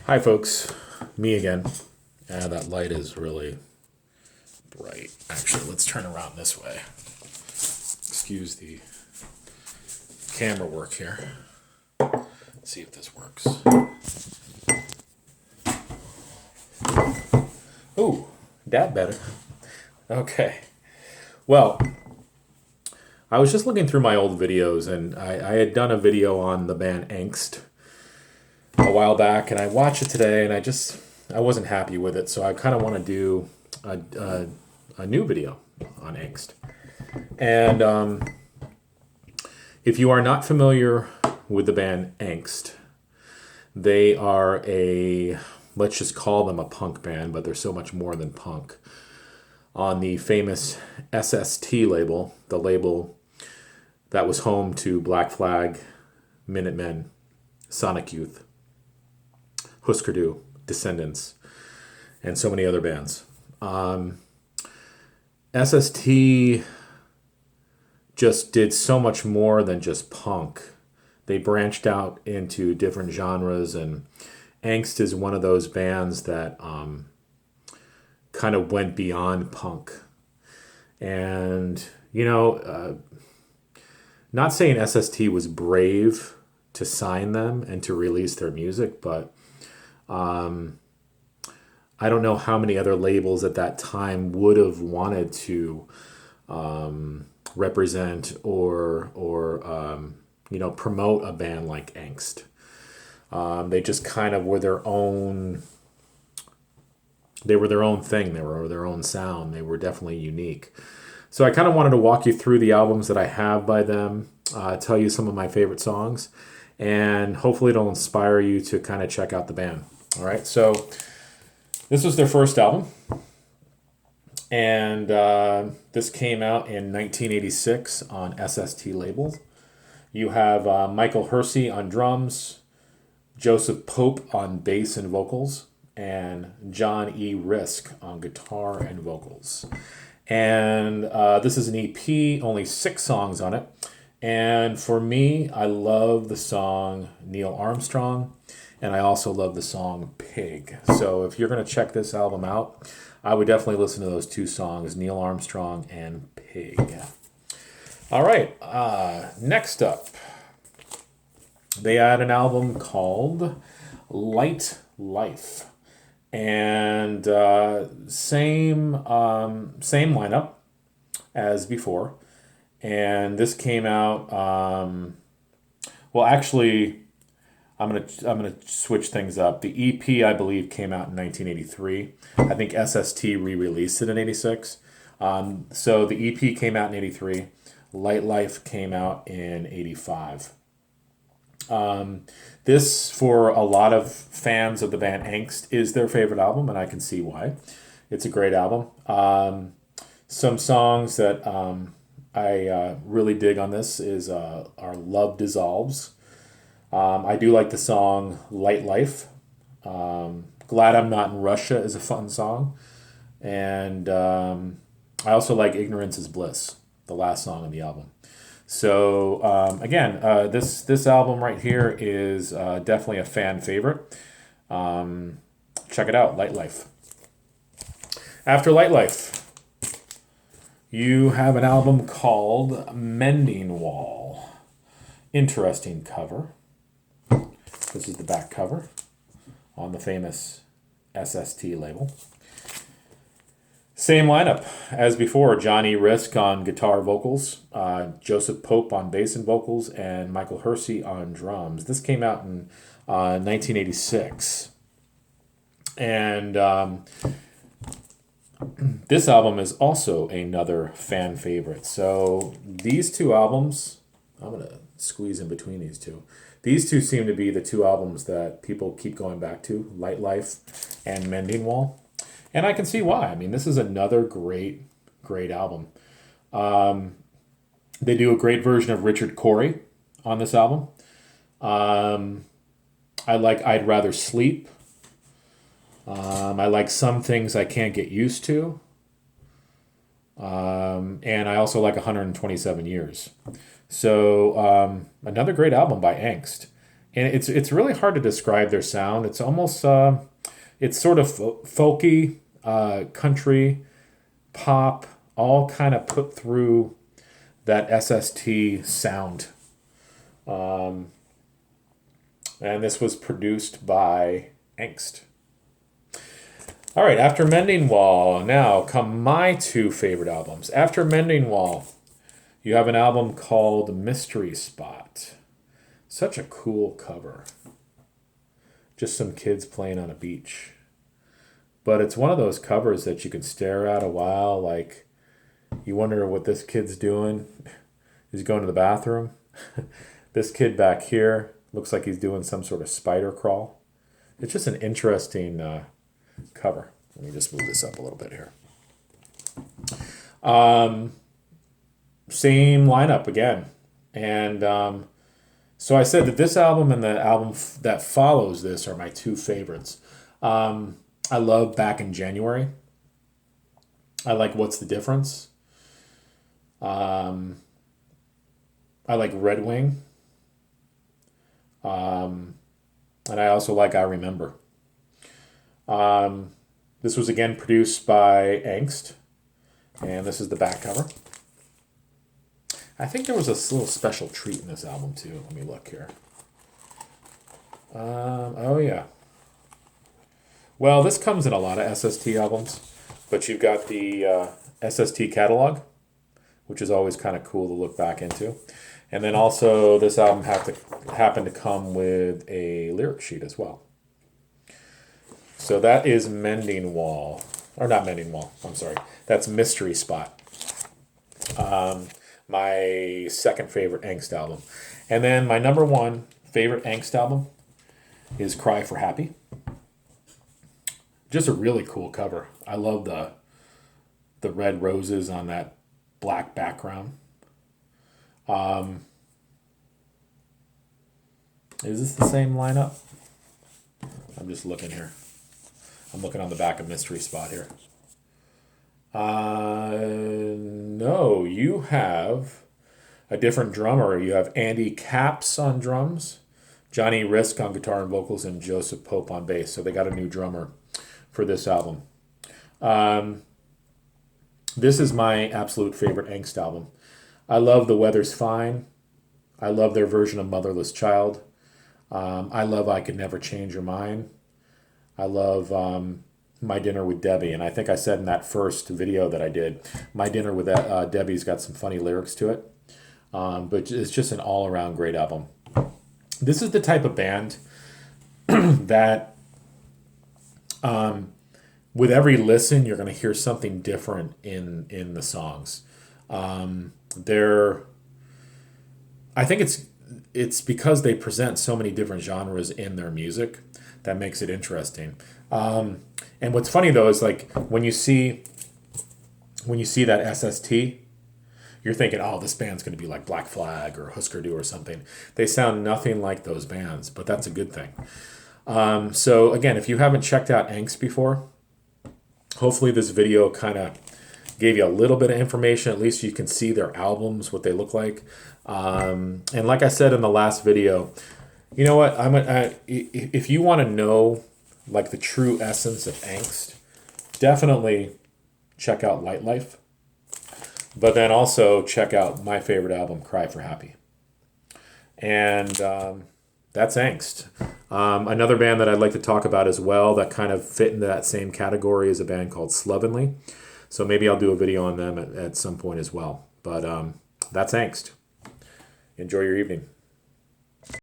Hi folks, me again. That light is really bright. Actually, let's turn around this way. Excuse the camera work here. See if this works. Ooh, that better. Okay. Well, I was just looking through my old videos, and I had done a video on the band Angst a while back, and I watched it today, and I wasn't happy with it, so I kind of want to do a new video on Angst. And if you are not familiar with the band Angst, they are let's just call them a punk band, but they're so much more than punk. On the famous SST label, the label that was home to Black Flag, Minutemen, Sonic Youth, Husker Du, Descendants, and so many other bands. SST just did so much more than just punk. They branched out into different genres, and Angst is one of those bands that kind of went beyond punk. And, not saying SST was brave to sign them and to release their music, but I don't know how many other labels at that time would have wanted to represent or promote a band like Angst. They just kind of were their own. They were their own thing. They were their own sound. They were definitely unique. So I kind of wanted to walk you through the albums that I have by them, tell you some of my favorite songs, and hopefully it'll inspire you to kind of check out the band. All right, so this was their first album, and this came out in 1986 on SST label. You have Michael Hersey on drums, Joseph Pope on bass and vocals, and John E. Risk on guitar and vocals. And this is an EP, only 6 songs on it. And for me, I love the song Neil Armstrong, and I also love the song Pig. So if you're going to check this album out, I would definitely listen to those 2 songs, Neil Armstrong and Pig. All right, next up, they had an album called Light Life. And same lineup as before, and this came out. Well, actually, I'm gonna switch things up. The EP, I believe, came out in 1983. I think SST re-released it in '86. So the EP came out in '83. Light Life came out in '85. This, for a lot of fans of the band Angst, is their favorite album, and I can see why. It's a great album. Some songs that I really dig on this is are Love Dissolves. I do like the song Light Life. Glad I'm Not in Russia is a fun song. And I also like Ignorance is Bliss, the last song on the album. So again, this album right here is definitely a fan favorite. Check it out, Light Life. After Light Life, you have an album called Mending Wall. Interesting cover. This is the back cover on the famous SST label. Same lineup as before, Johnny Risk on guitar vocals, Joseph Pope on bass and vocals, and Michael Hersey on drums. This came out in 1986. And this album is also another fan favorite. So these 2 albums, I'm going to squeeze in between these 2. These 2 seem to be the 2 albums that people keep going back to, Light Life and Mending Wall. And I can see why. I mean, this is another great album. They do a great version of Richard Cory on this album. I like I'd Rather Sleep. I like Some Things I Can't Get Used to. And I also like 127 Years. So another great album by Angst. and it's really hard to describe their sound. It's almost it's sort of folky, country, pop, all kind of put through that SST sound. And this was produced by Angst. All right, after Mending Wall, now come my two favorite albums. After Mending Wall, you have an album called Mystery Spot. Such a cool cover. Just some kids playing on a beach. But it's one of those covers that you can stare at a while, like you wonder what this kid's doing. He's going to the bathroom. This kid back here looks like he's doing some sort of spider crawl. It's just an interesting cover. Let me just move this up a little bit here. Same lineup again. And so I said that this album and the album that follows this are my two favorites. I love Back in January. I like What's the Difference. I like Red Wing. And I also like I Remember. This was again produced by Angst. And this is the back cover. I think there was a little special treat in this album too. Let me look here. Oh yeah. Well, this comes in a lot of SST albums, but you've got the SST catalog, which is always kind of cool to look back into. And then also this album happened to come with a lyric sheet as well. So that is Mending Wall. Or not Mending Wall, I'm sorry. That's Mystery Spot. My second favorite Angst album. And then my number one favorite Angst album is Cry for Happy. Just a really cool cover. I love the red roses on that black background. Is this the same lineup? I'm just looking here. I'm looking on the back of Mystery Spot here. No, you have a different drummer. You have Andy Capps on drums, Johnny Risk on guitar and vocals, and Joseph Pope on bass. So they got a new drummer for this album. This is my absolute favorite Angst album. I love The Weather's Fine. I love their version of Motherless Child. I love I Could Never Change Your Mind. I love My Dinner with Debbie. And I think I said in that first video that I did, My Dinner with Debbie's got some funny lyrics to it. But it's just an all-around great album. This is the type of band that with every listen, you're going to hear something different in the songs. I think it's because they present so many different genres in their music that makes it interesting. And what's funny though is like when you see that SST, you're thinking, oh, this band's going to be like Black Flag or Husker Du or something. They sound nothing like those bands, but that's a good thing. So again, if you haven't checked out Angst before, hopefully this video kind of gave you a little bit of information. At least you can see their albums, what they look like. And like I said in the last video, you know what? If you want to know like the true essence of Angst, definitely check out Light Life. But then also check out my favorite album, Cry for Happy. And that's Angst. Another band that I'd like to talk about as well that kind of fit into that same category is a band called Slovenly. So maybe I'll do a video on them at some point as well. But that's Angst. Enjoy your evening.